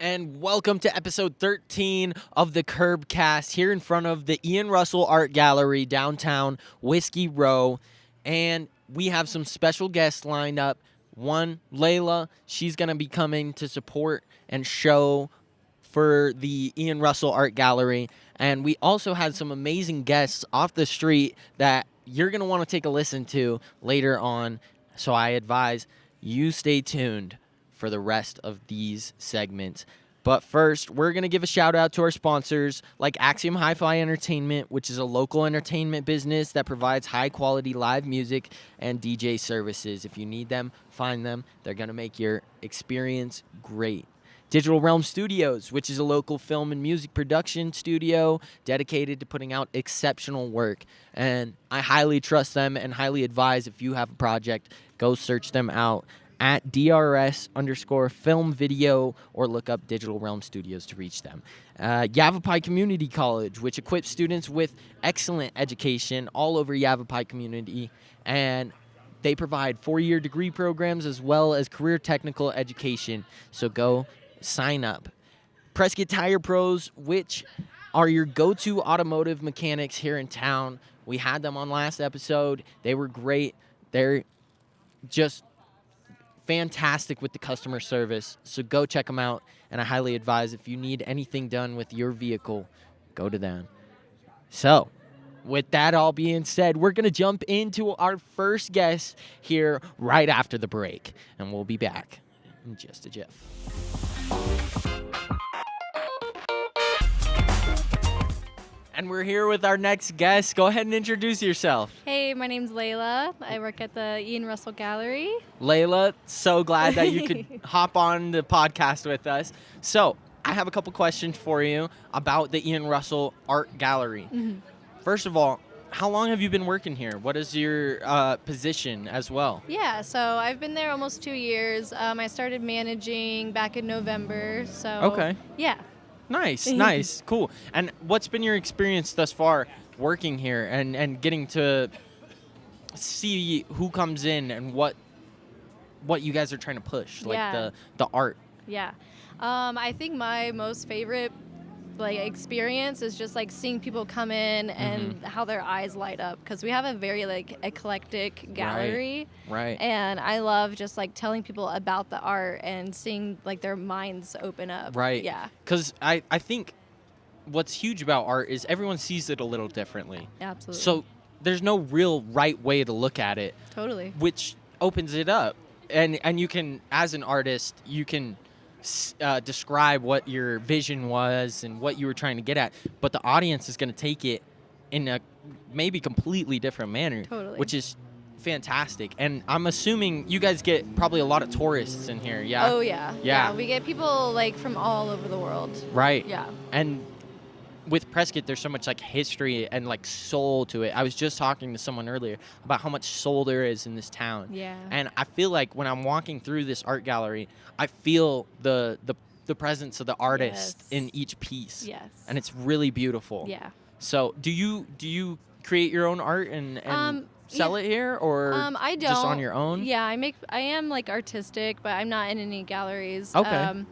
and welcome to episode 13 of the Curbcast here in front of the Ian Russell Art Gallery downtown Whiskey Row. And we have some special guests lined up. One, Layla, she's going to be coming to support and show for the Ian Russell Art Gallery. And we also had some amazing guests off the street that you're going to want to take a listen to later on. So I advise you stay tuned for the rest of these segments. But first, we're going to give a shout out to our sponsors like Axiom Hi-Fi Entertainment, which is a local entertainment business that provides high-quality live music and DJ services. If you need them, find them. They're going to make your experience great. Digital Realm Studios, which is a local film and music production studio dedicated to putting out exceptional work. And I highly trust them and highly advise if you have a project, go search them out at DRS_film video or look up Digital Realm Studios to reach them. Yavapai Community College, which equips students with excellent education all over Yavapai community, and they provide 4-year degree programs as well as career technical education. So go sign up. Prescott Tire Pros, which are your go-to automotive mechanics here in town. We had them on last episode. They were great. They're just fantastic with the customer service, so go check them out, and I highly advise if you need anything done with your vehicle, go to them. So, with that all being said, we're going to jump into our first guest here right after the break, and we'll be back in just a jiff. And we're here with our next guest. Go ahead and introduce yourself. Hey, my name's Layla. I work at the Ian Russell Gallery. Layla, so glad that you could hop on the podcast with us. So, I have a couple questions for you about the Ian Russell Art Gallery. Mm-hmm. First of all, how long have you been working here? What is your position as well? Yeah, so I've been there almost 2 years. I started managing back in November, so Okay. yeah. Nice, cool. And what's been your experience thus far working here and getting to see who comes in and what you guys are trying to push, like Yeah. the art? Yeah. I think my most favorite experience is just seeing people come in and how their eyes light up, because we have a very eclectic gallery. Right. And I love just telling people about the art and seeing their minds open up. Right. Yeah. Because I think what's huge about art is everyone sees it a little differently. Absolutely. So there's no real right way to look at it, Totally. which opens it up. And you can, as an artist, you can describe what your vision was and what you were trying to get at, but the audience is going to take it in a maybe completely different manner. Totally. Which is fantastic. And I'm assuming you guys get probably a lot of tourists in here. Yeah. Oh, yeah. Yeah. We get people from all over the world. Right. Yeah. And with Prescott, there's so much history and soul to it. I was just talking to someone earlier about how much soul there is in this town. Yeah. And I feel like when I'm walking through this art gallery, I feel the presence of the artist Yes. in each piece. Yes. And it's really beautiful. Yeah. So do you create your own art and sell it here, or I don't. just on your own? Yeah, I am artistic, but I'm not in any galleries. Okay.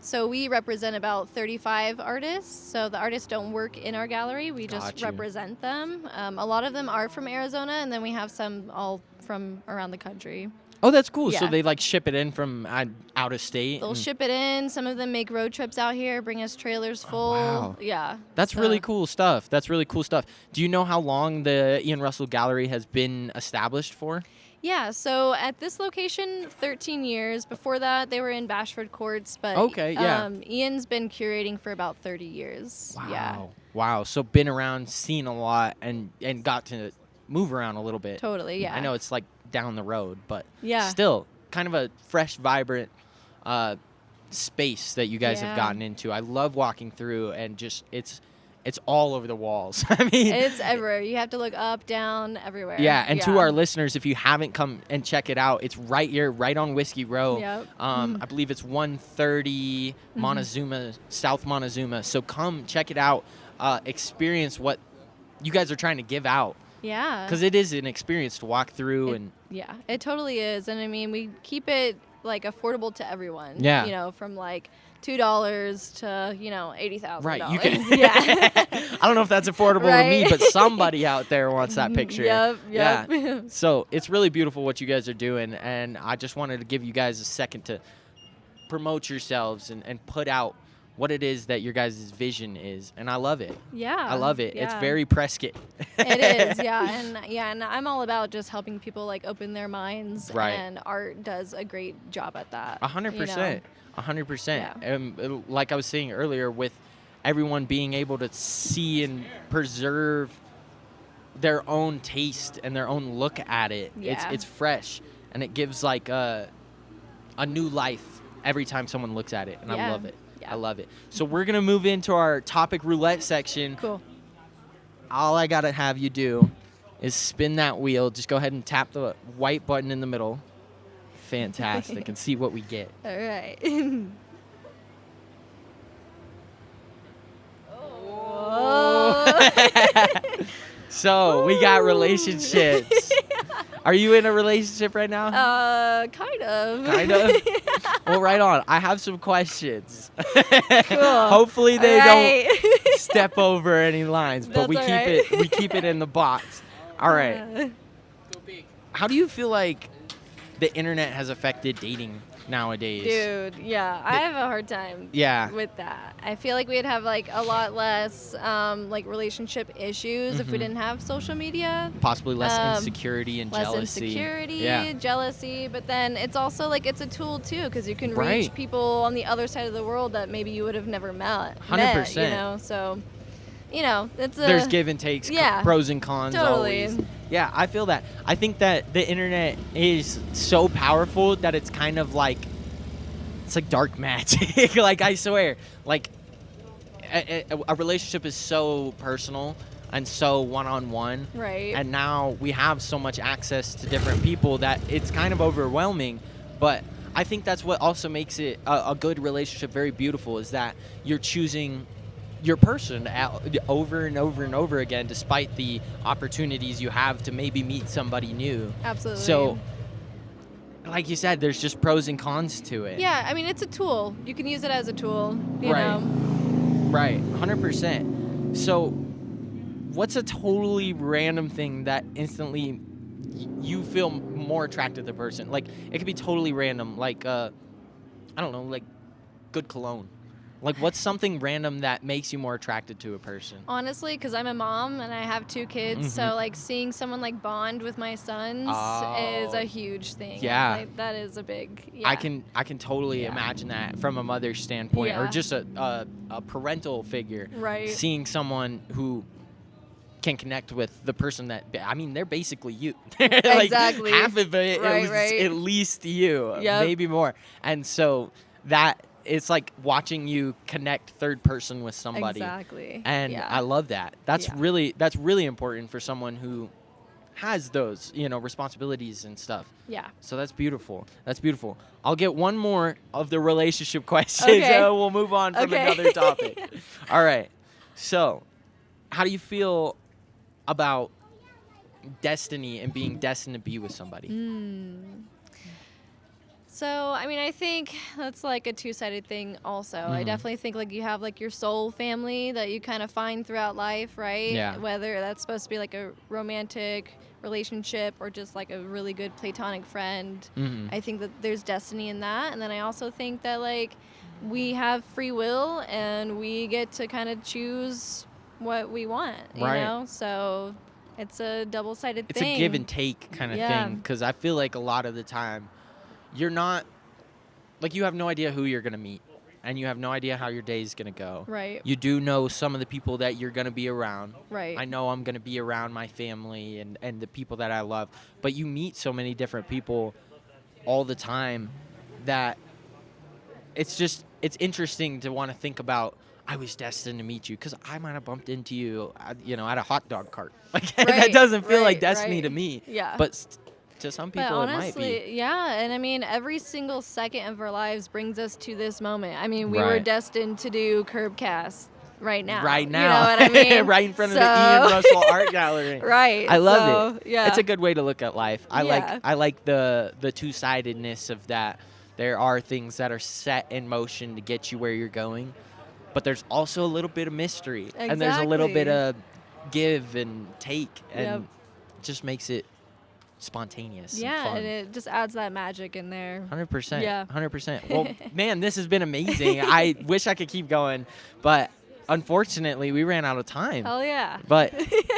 So we represent about 35 artists. So the artists don't work in our gallery. We just Gotcha. represent them. A lot of them are from Arizona, and then we have some all from around the country. Oh, that's cool. So Yeah. they ship it in from out of state. They'll and- ship it in. Some of them make road trips out here, bring us trailers full. wow. Yeah. That's So- really cool stuff. Do you know how long the Ian Russell Gallery has been established for? Yeah, so at this location, 13 years. Before that, they were in Bashford Courts, but Okay, yeah. Ian's been curating for about 30 years. Yeah, Wow. So been around, seen a lot, and got to move around a little bit. totally, yeah. I know it's down the road, but Yeah. still kind of a fresh, vibrant space that you guys have Yeah. gotten into. I love walking through, and just it's all over the walls. I mean, It's everywhere. You have to look up, down, everywhere. yeah, and to our listeners, if you haven't come and check it out, it's right here, right on Whiskey Row. Yep. I believe it's 130 Montezuma, South Montezuma. So come check it out, experience what you guys are trying to give out, Yeah. because it is an experience to walk through. And Yeah, it totally is. And I mean, we keep it affordable to everyone. Yeah. You know, from $2 to, $80,000. Right. You can. Yeah. I don't know if that's affordable to me, Right. but somebody out there wants that picture. Yep. Yeah. So it's really beautiful what you guys are doing, and I just wanted to give you guys a second to promote yourselves and put out what it is that your guys' vision is, and I love it. Yeah. I love it. It's yeah. very Prescott. It is, and I'm all about just helping people like open their minds, Right. and art does a great job at that. 100%. 100%. Yeah. Like I was saying earlier, with everyone being able to see and preserve their own taste and their own look at it, Yeah. it's fresh, and it gives like a new life every time someone looks at it, and I Yeah. love it. Yeah. I love it. So we're gonna move into our topic roulette section. Cool. All I gotta have you do is spin that wheel. Just go ahead and tap the white button in the middle. Fantastic. And see what we get. All right. So we got relationships. Are you in a relationship right now? Kind of. Kind of? Well, right on. I have some questions. Cool. Hopefully they All right. don't step over any lines, but we That's keep all right. it we keep it in the box. All right. How do you feel like the internet has affected dating nowadays? Dude, yeah, I have a hard time Yeah. with that. I feel like we'd have like a lot less like relationship issues if we Mhm. didn't have social media. Possibly less Um, insecurity and Less jealousy. insecurity, Yeah. jealousy, but then it's also like it's a tool too because you can reach Right. people on the other side of the world that maybe you would have never met. 100%. So it's a There's give and takes, Yeah. pros and cons Totally. always. Yeah, I feel that. I think that the internet is so powerful that it's kind of like it's like dark magic. Like I swear, like a relationship is so personal and so one-on-one. right. And now we have so much access to different people that it's kind of overwhelming. But I think that's what also makes it a good relationship very beautiful, is that you're choosing your person over and over and over again, despite the opportunities you have to maybe meet somebody new. Absolutely. So, like you said, there's just pros and cons to it. Yeah, I mean it's a tool. You can use it as a tool. You Right. know. Right, 100%. So, what's a totally random thing that instantly you feel more attracted to the person? Like, it could be totally random, like, I don't know, like good cologne. Like, what's something random that makes you more attracted to a person? Honestly, because I'm a mom and I have 2 kids, Mhm. so like seeing someone like bond with my sons is Oh. a huge thing. Yeah. Like, that is a big. Yeah. I can totally Yeah. imagine that from a mother's standpoint, or Yeah. just a parental figure. Right. Seeing someone who can connect with the person that, I mean, they're basically you. Like, Exactly. half of it Right, is right. at least you, Yep. maybe more. And so that it's like watching you connect third person with somebody. Exactly. And yeah. I love that. That's Yeah. really important for someone who has those, responsibilities and stuff. Yeah. So that's beautiful. That's beautiful. I'll get one more of the relationship questions, Okay. and we'll move on from Okay. another topic. All right. So, how do you feel about destiny and being destined to be with somebody? So, I mean, I think that's like a two-sided thing also. I Mhm. definitely think like you have like your soul family that you kind of find throughout life, right? Yeah. Whether that's supposed to be like a romantic relationship or just like a really good platonic friend. Mhm. I think that there's destiny in that. And then I also think that like we have free will and we get to kind of choose what we want, you Right. know? So it's a double-sided It's thing. a give and take kind of Yeah. thing, because I feel like a lot of the time you're not, like, you have no idea who you're going to meet, and you have no idea how your day is going to go. Right. You do know some of the people that you're going to be around. Right. I know I'm going to be around my family and the people that I love, but you meet so many different people all the time that it's interesting to want to think about, I was destined to meet you, because I might have bumped into you, at a hot dog cart. Like, that Right, doesn't feel like right, destiny right. to me. Yeah. But to some people, But it might honestly, be. yeah, and I mean, every single second of our lives brings us to this moment. I mean, we were Right. destined to do Curbcast right now. Right now. You know what I mean? Right in front of So- the Ian Russell Art Gallery. Right. I love so, it. Yeah. It's a good way to look at life. I Yeah. like the two-sidedness of that There are things that are set in motion to get you where you're going, but there's also a little bit of mystery, and there's a little bit of give and take, and it just makes it spontaneous. Yeah, and fun. and it just adds that magic in there. 100%. Yeah. 100%. Well, man, this has been amazing. I wish I could keep going, but unfortunately, we ran out of time. Hell yeah. But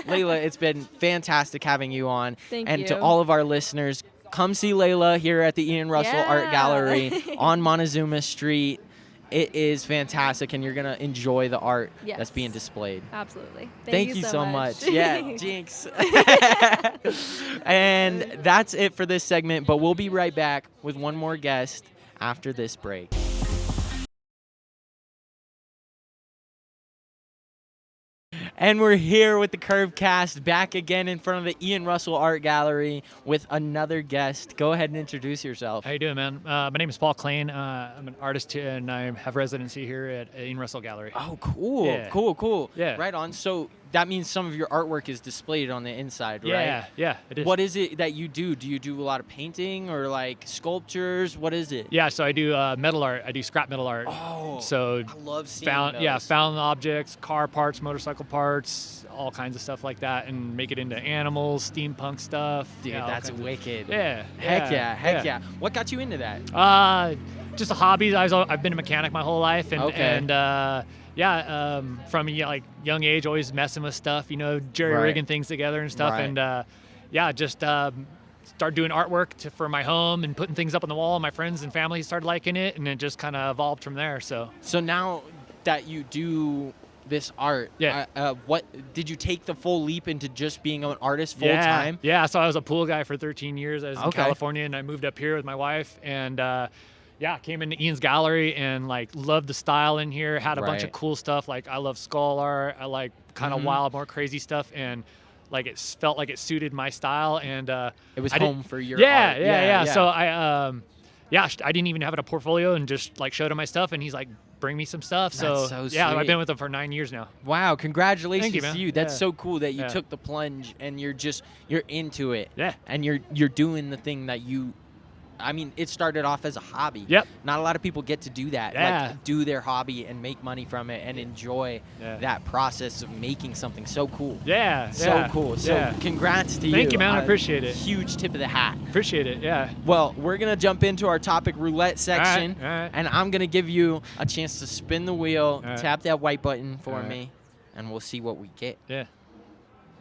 Layla, it's been fantastic having you on. Thank and you. to all of our listeners, come see Layla here at the Ian Russell Art Gallery on Montezuma Street. It is fantastic, and you're going to enjoy the art that's being displayed. Absolutely. Thank you so much. Yeah, jinx. And that's it for this segment, but we'll be right back with one more guest after this break. And we're here with the Curbcast, back again in front of the Ian Russell Art Gallery with another guest. Go ahead and introduce yourself. How you doing, man? My name is Paul Klain. I'm an artist and I have residency here at Ian Russell Gallery. Oh, cool. Yeah. Cool. Yeah. Right on. So that means some of your artwork is displayed on the inside, right? Yeah, it is. What is it that you do? Do you do a lot of painting or like sculptures? What is it? Yeah, so I do metal art. I do scrap metal art. Oh, so I love seeing found those. found objects, car parts, motorcycle parts, all kinds of stuff like that, and make it into animals, steampunk stuff. Dude, all that's kinds of- wicked. Yeah. Heck yeah. What got you into that? Just a hobby. I've been a mechanic my whole life, and Okay. from like young age, always messing with stuff, jerry Right. rigging things together and stuff, Right. and just started doing artwork for my home and putting things up on the wall. And my friends and family started liking it, and it just kind of evolved from there. So now that you do this art, what did you take the full leap into just being an artist full time? Yeah, so I was a pool guy for 13 years. I was in Okay. California, and I moved up here with my wife, and came into Ian's gallery and like loved the style in here. Had a bunch of Right. cool stuff. Like I love skull art. I like kind of wild, more crazy stuff, and like it felt like it suited my style. And It was I did- home for your yeah, art. yeah. So I didn't even have it a portfolio, and just like showed him my stuff, and he's like, bring me some stuff. That's so yeah, sweet. I've been with him for 9 years now. Wow, congratulations Thank you, man. to you. That's Yeah. so cool that you Yeah. took the plunge and you're into it. Yeah. And you're doing the thing that it started off as a hobby. Yep. Not a lot of people get to do that. Yeah. Like do their hobby and make money from it and enjoy that process of making something so cool. Yeah. So yeah, cool. So yeah. congrats to you. Thank you, man. I appreciate it. Huge tip of the hat. Appreciate it. Yeah. Well, we're going to jump into our topic roulette section. all right. And I'm going to give you a chance to spin the wheel, right. tap that white button for All right. me, and we'll see what we get. Yeah.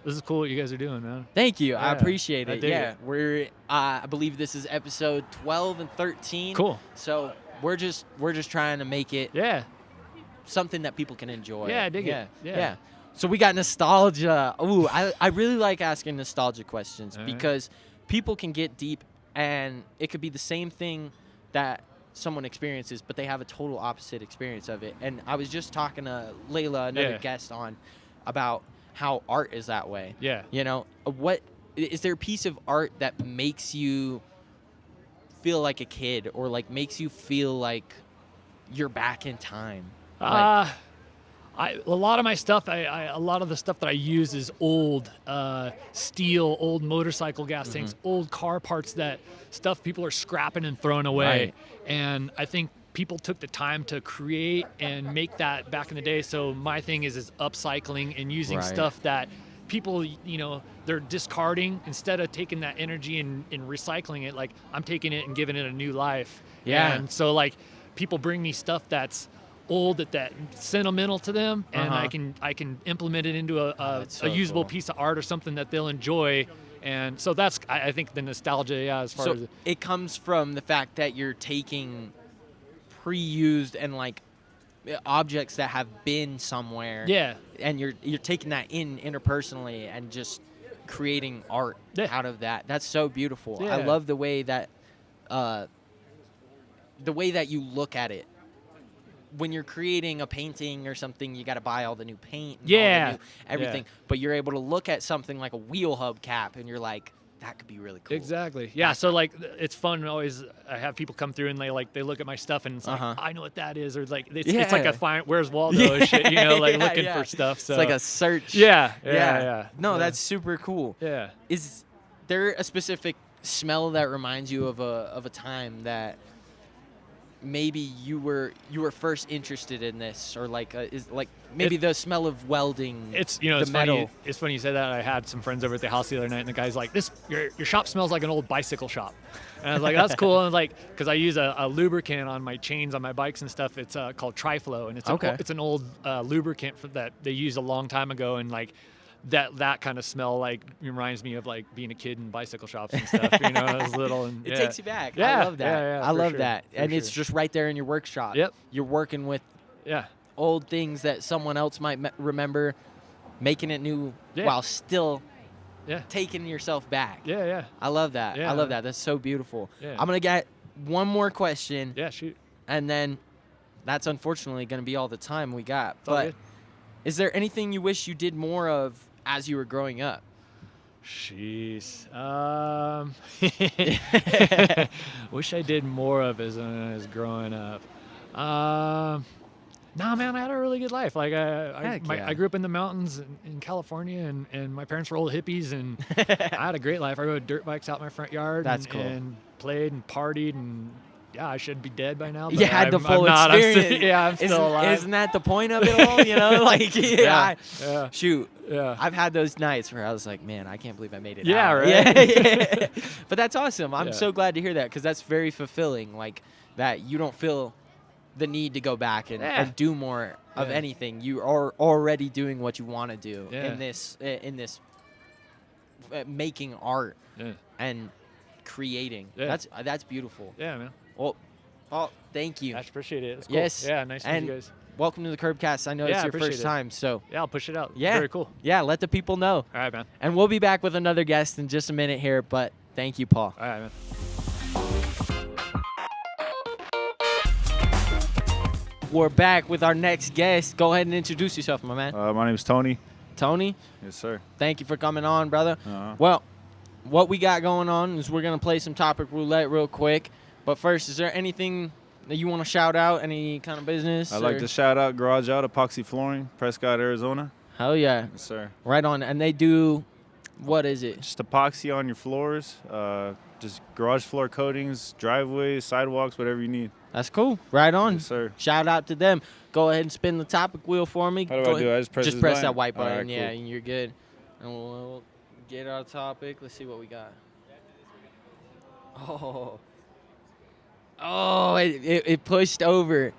This is cool what you guys are doing, man. Thank you. I Yeah, appreciate I it. dig Yeah. it. We're I believe this is episode 12 and 13. Cool. So we're just trying to make it Yeah. something that people can enjoy. Yeah, I dig it. Yeah. So we got nostalgia. Ooh, I really like asking nostalgia questions All right. because people can get deep, and it could be the same thing that someone experiences, but they have a total opposite experience of it. And I was just talking to Layla, another Yeah. guest, about how art is that way. Yeah. What is there a piece of art that makes you feel like a kid, or like makes you feel like you're back in time? A lot of my stuff, a lot of the stuff that I use is old steel, old motorcycle gas Mm-hmm. tanks, old car parts, that stuff people are scrapping and throwing away. Right. And I think people took the time to create and make that back in the day. So my thing is upcycling and using Right. stuff that people, they're discarding. Instead of taking that energy and recycling it, like I'm taking it and giving it a new life. Yeah. And so like people bring me stuff that's old, that sentimental to them, and Uh-huh. I can implement it into that's so a usable cool. piece of art or something that they'll enjoy. And so that's, I think, the nostalgia, as far So as it comes from the fact that you're taking pre-used and like objects that have been somewhere. Yeah. And you're taking that in interpersonally and just creating art out of that. That's so beautiful. I Yeah. love the way that you look at it. When you're creating a painting or something, you got to buy all the new paint, and all the Yeah. new everything. But you're able to look at something like a wheel hub cap, and you're like, that could be really cool. Exactly. Yeah. So like, it's fun. Always, I have people come through and they look at my stuff and it's like, Uh-huh. I know what that is, or like it's Yeah. like a find where's Waldo shit, looking yeah. for stuff. So It's like a search. yeah. No, Yeah. that's super cool. Yeah. Is there a specific smell that reminds you of a time that maybe you were first interested in this, or like is like maybe the smell of welding? It's the it's metal. funny. It's funny you said that. I had some friends over at the house the other night, and the guy's like, "This your shop smells like an old bicycle shop," and I was like, "That's cool." And I was like, because I use a lubricant on my chains on my bikes and stuff. It's called Triflow, and it's an old lubricant that they used a long time ago, and like. That kind of smell like reminds me of like being a kid in bicycle shops and stuff. When I was little, and It takes you back. Yeah, I love that. yeah, I for love sure, that. for And it's sure. just right there in your workshop. Yep. You're working with Yeah, old things that someone else might remember, making it new Yeah. while still yeah, taking yourself back. yeah. I love that. Yeah. I love that. That's so beautiful. Yeah. I'm going to get one more question, Yeah, shoot. and then that's unfortunately going to be all the time we got. It's all But good. is there anything you wish you did more of as you were growing up? Jeez. Wish I did more of as I was growing up. Nah, man, I had a really good life. Like Heck yeah. I grew up in the mountains in California, and my parents were old hippies, and I had a great life. I rode dirt bikes out my front yard. That's and, cool. And played and partied, and yeah, I should be dead by now. But You had the I'm full not. experience. I'm still alive. Isn't that the point of it all? Like, yeah, yeah, Shoot. yeah. I've had those nights where I was like, man, I can't believe I made it Yeah, out. right? Yeah. But that's awesome. I'm Yeah. so glad to hear that, because that's very fulfilling. Like, that you don't feel the need to go back and, Yeah. and do more of Yeah. anything. You are already doing what you want to do Yeah. in this making art Yeah, and creating. Yeah. That's beautiful. yeah, man. Well, thank you. I appreciate it. It's cool. Yes. Yeah, nice to meet And you guys. welcome to the Curbcast. I know Yeah, it's I your appreciate first it. time, so Yeah, I'll push it out. yeah. Very cool. Yeah, let the people know. All right, man. And we'll be back with another guest in just a minute here, but thank you, Paul. All right, man. We're back with our next guest. Go ahead and introduce yourself, my man. My name's Tony. Tony, Yes, sir. thank you for coming on, brother. Uh-huh. Well, what we got going on is we're going to play some topic roulette real quick. But first, is there anything that you want to shout out? Any kind of business? I'd like or- to shout out Garage Out Epoxy Flooring, Prescott, Arizona. Hell yeah. Yes, sir. Right on. And they do, what is it? Just epoxy on your floors, just garage floor coatings, driveways, sidewalks, whatever you need. That's cool. Right on. Yes, sir. Shout out to them. Go ahead and spin the topic wheel for me. How do Go I do? ahead. I just press Just this press button? that white All right, button, yeah, cool. and you're good. And we'll get our topic. Let's see what we got. Oh, it pushed over.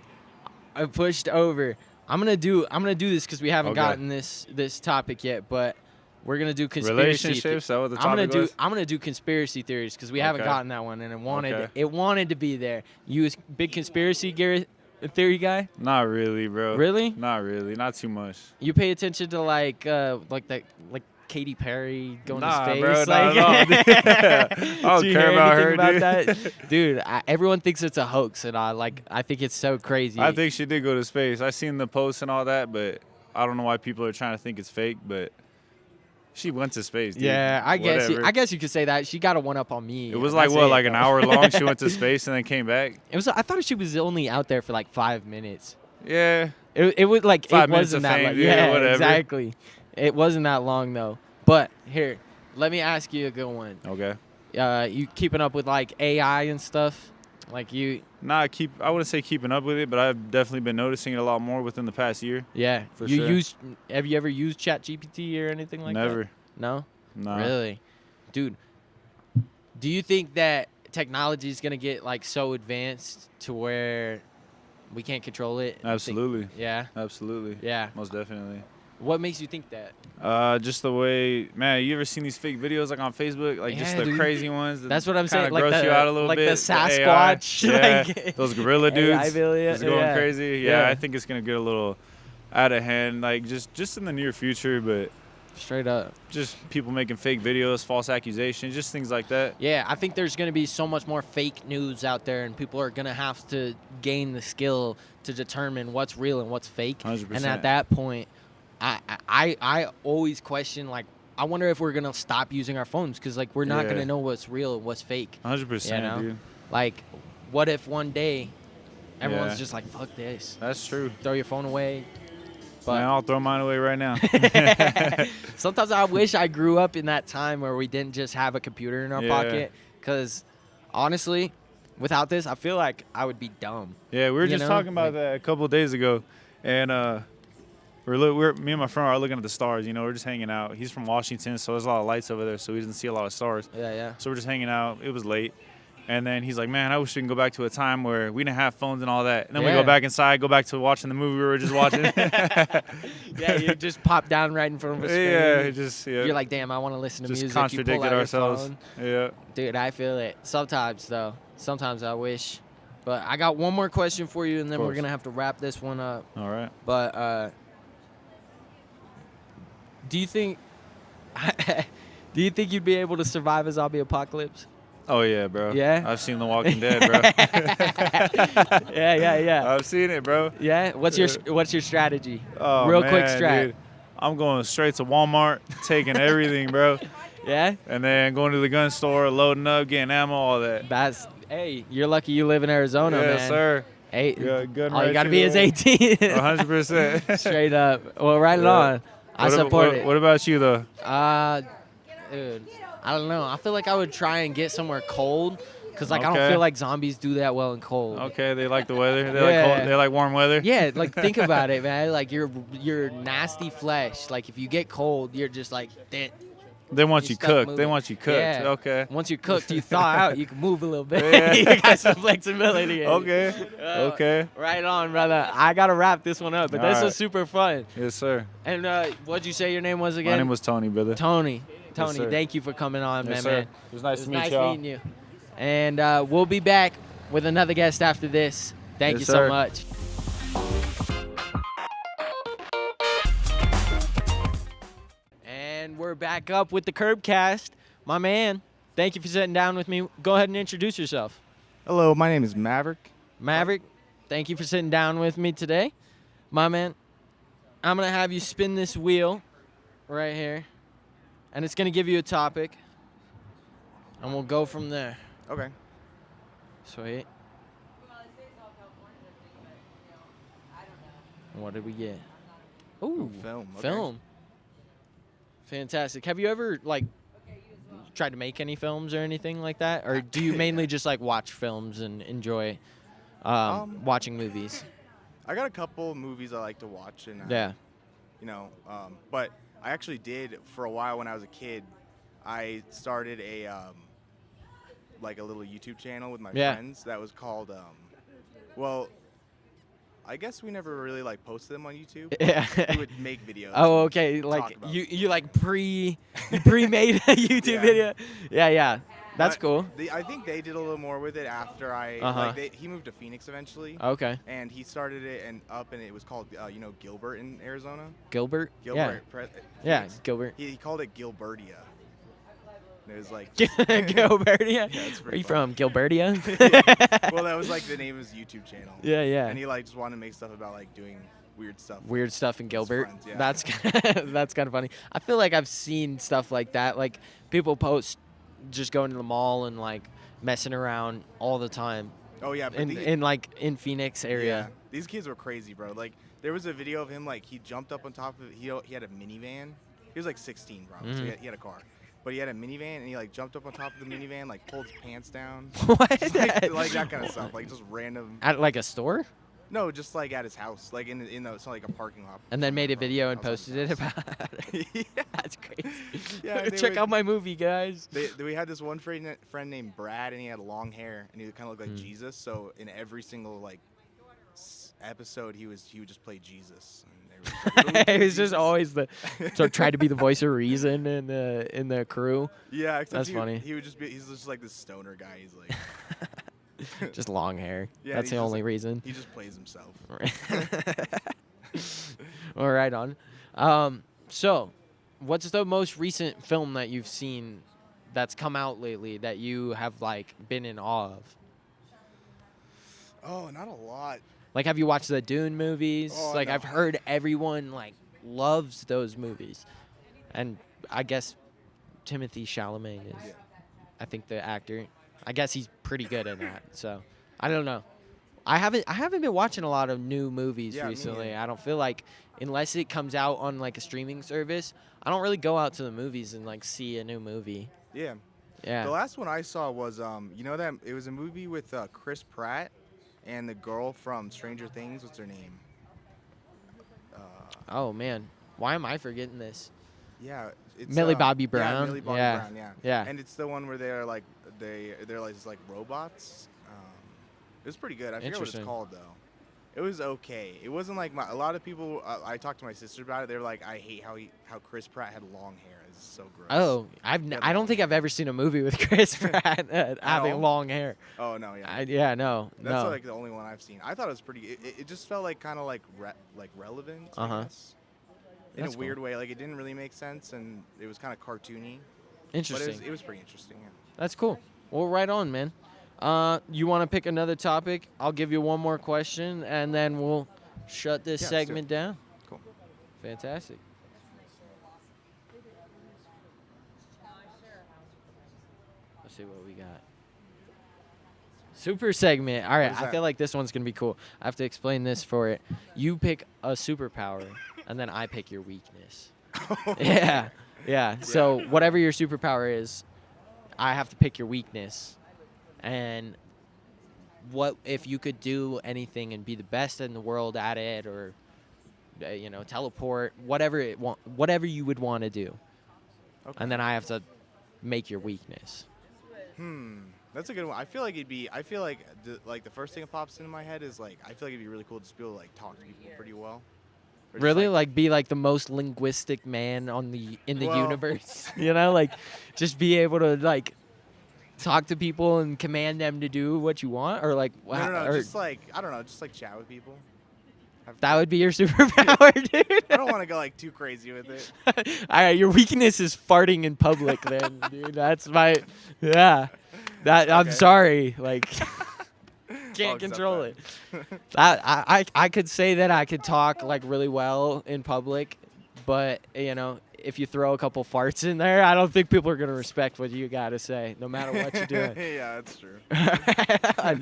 It pushed over. I'm gonna do this because we haven't Okay. gotten this topic yet, but we're gonna do conspiracy. Relationships, is that what the I'm topic was? gonna do conspiracy theories because we haven't Okay. gotten that one, and Okay. it wanted to be there. You a big conspiracy theory guy? Not really, bro. Really? Not really. Not too much. You pay attention to like Katy Perry going Nah, to space? bro, not like, at all, dude. I don't Do you care hear about anything her, about dude. that? Dude, everyone thinks it's a hoax, and I think it's so crazy. I think she did go to space. I seen the posts and all that, but I don't know why people are trying to think it's fake, but she went to space, dude. Yeah, I guess Whatever. you could say that. She got a one up on me. It was That's like what, it, like an though. hour long? She went to space and then came back. It was. I thought she was only out there for like 5 minutes. Yeah, It was like 5 it minutes wasn't of that fame, long. dude, Yeah, whatever. exactly. It wasn't that long though. But here, let me ask you a good one. okay. You keeping up with like AI and stuff? Like you? I wouldn't say keeping up with it, but I've definitely been noticing it a lot more within the past year. Yeah. For you sure. Have you ever used ChatGPT or anything like that? Never. No. Nah. Really, dude. Do you think that technology is gonna get like so advanced to where we can't control it? Absolutely. Yeah. Absolutely. Yeah. Most definitely. What makes you think that? Just the way, man. You ever seen these fake videos like on Facebook, like just Yeah, the dude. crazy ones? That That's what I'm saying. kinda Like gross the, you out a little like bit. the AI. Sasquatch. Yeah. like, Those gorilla AI dudes. video, Just going yeah. crazy. Yeah, Yeah. I think it's gonna get a little out of hand, like just in the near future, but Straight up. just people making fake videos, false accusations, just things like that. Yeah, I think there's going to be so much more fake news out there, and people are going to have to gain the skill to determine what's real and what's fake. 100%. And at that point, I always question, like, I wonder if we're going to stop using our phones because, like, we're not Yeah. going to know what's real and what's fake. 100%, You know? dude. Like, what if one day everyone's Yeah. just like, fuck this, That's true. throw your phone away? Man, But I'll throw mine away right now. sometimes I wish I grew up in that time where we didn't just have a computer in our Yeah. pocket, because honestly, Without this, I feel like I would be dumb. Yeah, we were You just know? talking about Like- that a couple of days ago, and me and my friend are looking at the stars. You know, we're just hanging out. He's from Washington, so there's a lot of lights over there, so he doesn't see a lot of stars. Yeah. So we're just hanging out. It was late. And then he's like, man, I wish we can go back to a time where we didn't have phones and all that. And then we Yeah. go back inside, go back to watching the movie we were just watching. Yeah, you just pop down right in front of a screen. Yeah. You're like, damn, I want to listen to just music. You pull contradicted out your ourselves. phone. Yeah. Dude, I feel it. Sometimes, though. Sometimes I wish. But I got one more question for you, and then we're course. going to have to wrap this one up. All right. But do you think you'd be able to survive a zombie apocalypse? Oh, yeah, bro. Yeah? I've seen The Walking Dead, bro. Yeah. I've seen it, bro. Yeah? What's your strategy? Oh, Real quick man, strat. dude. I'm going straight to Walmart, taking everything, bro. Yeah? And then going to the gun store, loading up, getting ammo, all that. Hey, you're lucky you live in Arizona, man. Yes, sir. Hey, Yeah, gun all you right got to to be the is wall. 18. 100%. Straight up. Well, right Yeah. on. I support it. What about you, though? Dude, I don't know. I feel like I would try and get somewhere cold, cause like I don't Okay. feel like zombies do that well in cold. Okay, they like the weather. They Yeah. like cold, they like warm weather. Yeah, like think about it, man. Like your nasty flesh. Like if you get cold, you're just like that. They want You you stop cooked. They moving. want you cooked. Yeah. Okay. Once you're cooked, you thaw out. You can move a little bit. Yeah. You got some flexibility. in you. Okay. Okay. Right on, brother. I gotta wrap this one up, but All this right. was super fun. Yes, sir. And what'd you say your name was again? My name was Tony, brother. Tony. Tony, sir. thank you for coming on, Yes, man. sir. It was nice It was to meet nice y'all. meeting you. And we'll be back with another guest after this. Thank Yes, you sir. so much. And we're back up with the Curbcast. My man, thank you for sitting down with me. Go ahead and introduce yourself. Hello, my name is Maverick. Maverick, thank you for sitting down with me today. My man, I'm going to have you spin this wheel right here. And it's going to give you a topic. And we'll go from there. Okay. Sweet. What did we get? Ooh, film. Okay. film. Fantastic. Have you ever tried to make any films or anything like that, or do you mainly just watch films and enjoy watching movies? I got a couple movies I like to watch, and Yeah. but I actually did for a while when I was a kid. I started a a little YouTube channel with my Yeah. friends that was called well, I guess we never really posted them on YouTube. Yeah. We would make videos. Oh, and okay. talk Like about you them. pre-made a YouTube Yeah. video. Yeah. That's But cool. I think they did a little more with it after Uh-huh. he moved to Phoenix eventually. Okay. And he started it and it was called Gilbert in Arizona. Gilbert. Gilbert. Yeah. Phoenix. Gilbert. He called it Gilbertia. And it was like Gilbertia. Yeah, it's Where you pretty from? Gilbertia. well, that was the name of his YouTube channel. Yeah. And he just wanted to make stuff about doing weird stuff. Weird stuff in Gilbert. friends, yeah. That's that's kind of funny. I feel like I've seen stuff like that. Like people post just going to the mall and messing around all the time Oh yeah, but in Phoenix area. yeah, these kids were crazy, bro. There was a video of him he jumped up on top of he had a minivan. He was 16, bro. So Mhm. he had a car. But he had a minivan and he jumped up on top of the minivan, pulled his pants down. What? that kind of stuff. Just random. At a store? No, just at his house, in it's not a parking lot. And then made a video and Outside posted his it house. about it. Yeah. That's crazy. Yeah, they Check would- out my movie, guys. We had this one friend named Brad, and he had long hair, and he kind of looked like Jesus. So in every single episode, he would just play Jesus. And they were It was just always try to be the voice of reason in the crew. yeah. Except That's funny. He would he's just this stoner guy. He's Just long hair. Yeah, That's the he's just only reason. he just plays himself. All right, on. So, what's the most recent film that you've seen that's come out lately that you have been in awe of? Oh, not a lot. Have you watched the Dune movies? Oh, no. I've heard everyone loves those movies, and I guess Timothy Chalamet is, Yeah. I think the actor. I guess he's pretty good in that. So, I don't know. I haven't been watching a lot of new movies Yeah, me recently. neither. I don't feel like unless it comes out on a streaming service, I don't really go out to the movies and see a new movie. Yeah. Yeah. The last one I saw was you know that it was a movie with Chris Pratt and the girl from Stranger Things. What's her name? Oh man, why am I forgetting this? Yeah, it's Millie Bobby Yeah, Brown? Millie Bobby Yeah. Brown. Yeah. Yeah. And it's the one where they're like just like robots. It was pretty good. I forget what it's Interesting. called though. It was okay. It wasn't like a lot of people. I talked to my sister about it. They were like, I hate how Chris Pratt had long hair. It's so gross. Oh, I don't long think I've ever seen a movie with Chris Pratt having all? long hair. Oh no, yeah. Yeah, no, That's no. like the only one I've seen. I thought it was pretty. It just felt like kind of like relevant. Uh-huh. I guess. In That's a weird way, like it didn't really make sense, and it was kind of cartoony. Interesting. But it was pretty interesting. Yeah. That's cool. Well, right on, man. You want to pick another topic? I'll give you one more question, and then we'll shut this Yeah, let's do it. segment down. Cool. Fantastic. Let's see what we got. Super segment. All right, is I that? feel like this one's going to be cool. I have to explain this for it. You pick a superpower, and then I pick your weakness. Yeah. Yeah. So whatever your superpower is, I have to pick your weakness. And what if you could do anything and be the best in the world at it, or teleport, whatever you would want to do. Okay. And then I have to make your weakness. That's a good one. I feel like the first thing that pops into my head is like I feel like it'd be really cool to just be able to like talk to people pretty well. Or just, Really, like be like the most linguistic man in the Well- universe. Like just be able to like talk to people and command them to do what you want, or like no, or just like I don't know, just like chat with people. that would be your superpower, dude. I don't want to go like too crazy with it. All right, your weakness is farting in public, then, dude. That's my, yeah. I'm Okay. sorry, like, I'll can't accept control that. it. I could say that I could talk like really well in public, but if you throw a couple farts in there, I don't think people are gonna respect what you gotta say, no matter what you're doing. Yeah, that's true. I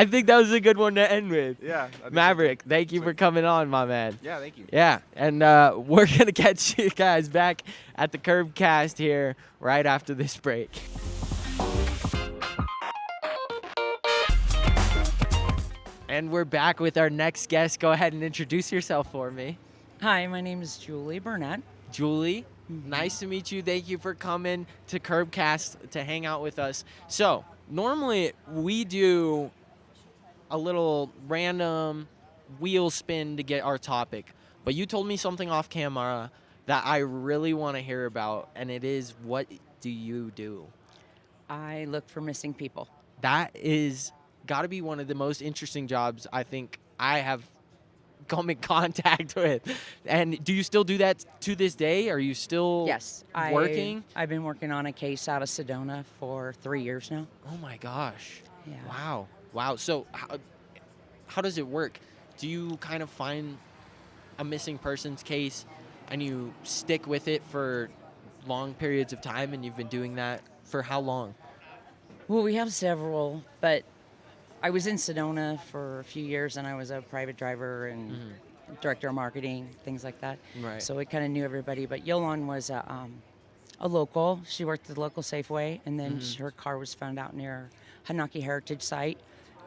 think that was a good one to end with. Yeah. I think so. Maverick, thank you Sweet. for coming on, my man. Yeah, thank you. Yeah, and we're going to catch you guys back at the Curbcast here right after this break. And we're back with our next guest. Go ahead and introduce yourself for me. Hi, my name is Julie Burnett. Julie, nice to meet you. Thank you for coming to Curbcast to hang out with us. So, normally we do a little random wheel spin to get our topic, but you told me something off camera that I really want to hear about, and it is, what do you do? I look for missing people. That is got to be one of the most interesting jobs I think I have come in contact with. And do you still do that to this day? Are you still Yes, working? I've been working on a case out of Sedona for 3 years now. Oh my gosh. Yeah. Wow. So how does it work? Do you kind of find a missing persons case and you stick with it for long periods of time, and you've been doing that for how long? Well, we have several, but I was in Sedona for a few years, and I was a private driver and director of marketing, things like that. Right. So we kind of knew everybody. But Yolan was a local. She worked at the local Safeway, and then her car was found out near Hanaki Heritage Site,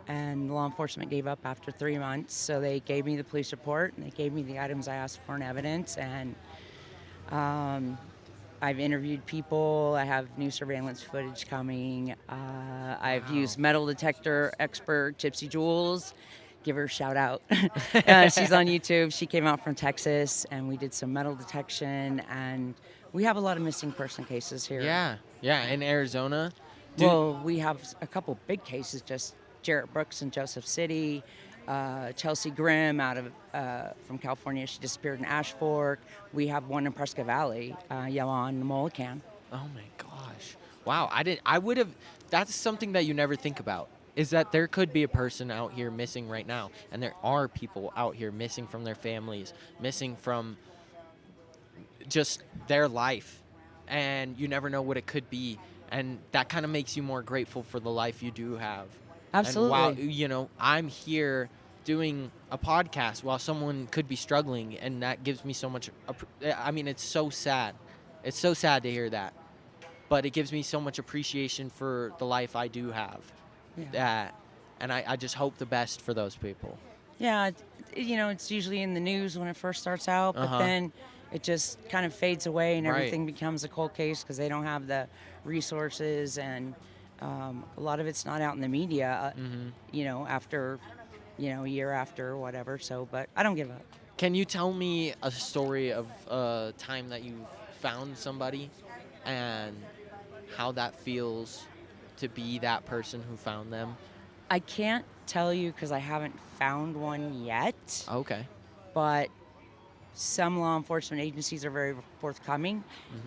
and law enforcement gave up after 3 months. So they gave me the police report, and they gave me the items I asked for in evidence, and I've interviewed people. I have new surveillance footage coming. I've used metal detector expert Gypsy Jules. Give her a shout out. She's on YouTube. She came out from Texas, and we did some metal detection. And we have a lot of missing person cases here. Yeah. In Arizona. Well, we have a couple big cases. Just Jarrett Brooks in Joseph City. Chelsea Grimm out of from California. She disappeared in Ash Fork. We have one in Prescott Valley, Yelon Molican. Oh my gosh. Wow. I would have. That's something that you never think about, is that there could be a person out here missing right now. And there are people out here missing from their families, missing from just their life. And you never know what it could be. And that kind of makes you more grateful for the life you do have. Absolutely. And while, I'm here doing a podcast while someone could be struggling, and that gives me so much. I mean, it's so sad. It's so sad to hear that. but it gives me so much appreciation for the life I do have. Yeah. And I just hope the best for those people. Yeah, it's usually in the news when it first starts out, but Uh-huh. then it just kind of fades away and Right. everything becomes a cold case because they don't have the resources, and a lot of it's not out in the media, after, a year after or whatever. So, but I don't give up. Can you tell me a story of a time that you found somebody and how that feels to be that person who found them? I can't tell you because I haven't found one yet, Okay. but some law enforcement agencies are very forthcoming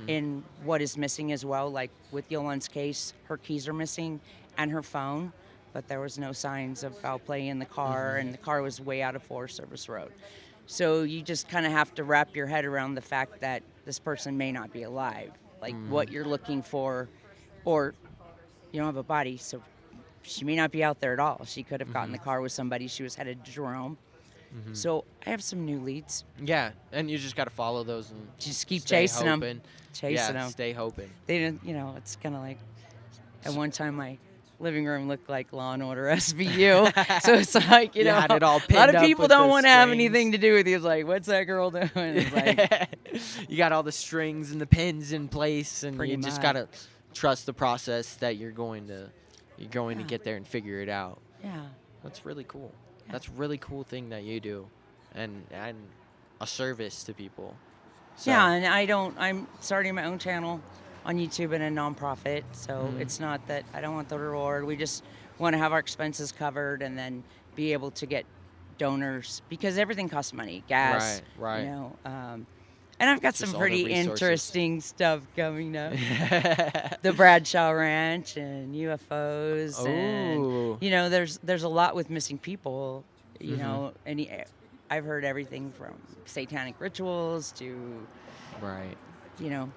in what is missing as well. Like with Yolanda's case, her keys are missing and her phone, but there was no signs of foul play in the car, and the car was way out of Forest Service Road. So you just kind of have to wrap your head around the fact that this person may not be alive, like what you're looking for, or you don't have a body, so she may not be out there at all. She could have gotten in the car with somebody. She was headed to Jerome. So I have some new leads. Yeah, and you just got to follow those and Just keep stay chasing 'em. hoping. Chasing Yeah, them. stay hoping. They didn't, it's kind of like, at one time my living room looked like Law and Order SVU. So it's like, You had it all a lot pinned of up people with don't the want to have strings. anything to do with you. It's like, what's that girl doing? It's like, You got all the strings and the pins in place, and Pretty you just much. gotta trust the process that you're going to Yeah. get there and figure it out. yeah. That's really cool. Yeah. That's a really cool thing that you do, and a service to people. So, Yeah, and I'm starting my own channel on YouTube and a nonprofit, so it's not that I don't want the reward. We just want to have our expenses covered and then be able to get donors because everything costs money, gas, Right. and I've got Just some all the pretty resources. interesting stuff coming up. The Bradshaw Ranch and UFOs, Ooh. and there's a lot with missing people. Mhm. I've heard everything from satanic rituals to, Right.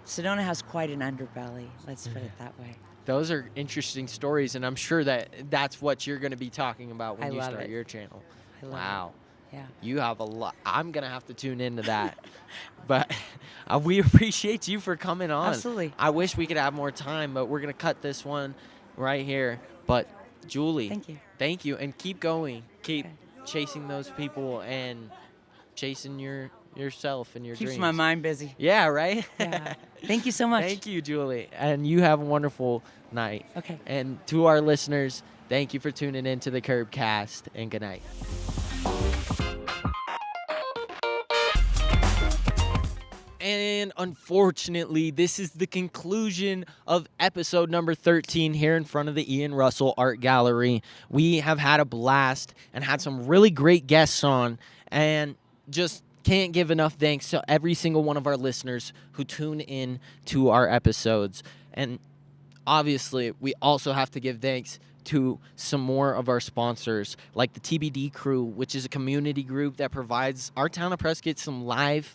Sedona has quite an underbelly. Let's put it that way. Those are interesting stories, and I'm sure that that's what you're going to be talking about when I you love start it. your channel. I love Wow. it. Yeah. You have a lot. I'm going to have to tune into that. But we appreciate you for coming on. Absolutely. I wish we could have more time, but we're going to cut this one right here. But Julie, Thank you. and keep going. Keep Okay. chasing those people and chasing yourself and your Keeps dreams. my mind busy. Yeah, right? Yeah. Thank you so much. Thank you, Julie. And you have a wonderful night. Okay. And to our listeners, thank you for tuning in to the Curbcast, and good night. And unfortunately, this is the conclusion of episode number 13 here in front of the Ian Russell Art Gallery. We have had a blast and had some really great guests on, and just can't give enough thanks to every single one of our listeners who tune in to our episodes. And obviously, we also have to give thanks to some more of our sponsors, like the TBD Crew, which is a community group that provides our town of Prescott some live,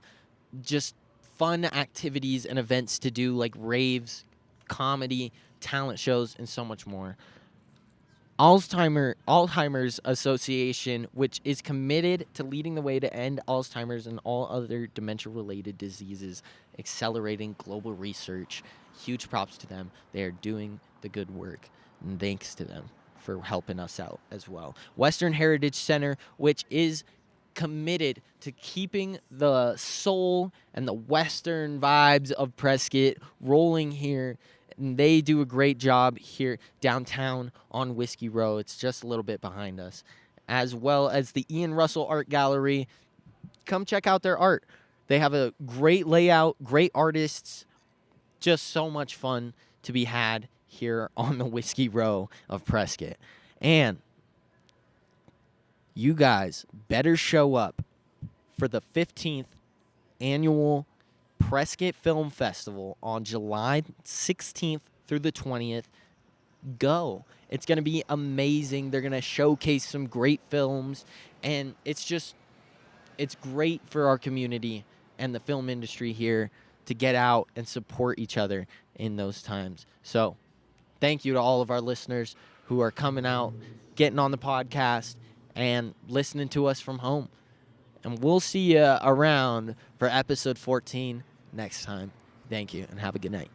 just fun activities and events to do, like raves, comedy, talent shows, and so much more. Alzheimer's Association, which is committed to leading the way to end Alzheimer's and all other dementia-related diseases, accelerating global research. Huge props to them. They are doing the good work, and thanks to them for helping us out as well. Western Heritage Center, which is committed to keeping the soul and the Western vibes of Prescott rolling here. And they do a great job here downtown on Whiskey Row. It's just a little bit behind us. As well as the Ian Russell Art Gallery. Come check out their art. They have a great layout, great artists, just so much fun to be had here on the Whiskey Row of Prescott. And you guys better show up for the 15th annual Prescott Film Festival on July 16th through the 20th. Go. It's going to be amazing. They're going to showcase some great films, and it's great for our community and the film industry here to get out and support each other in those times. So thank you to all of our listeners who are coming out, getting on the podcast, and listening to us from home. And we'll see you around for episode 14 next time. Thank you, and have a good night.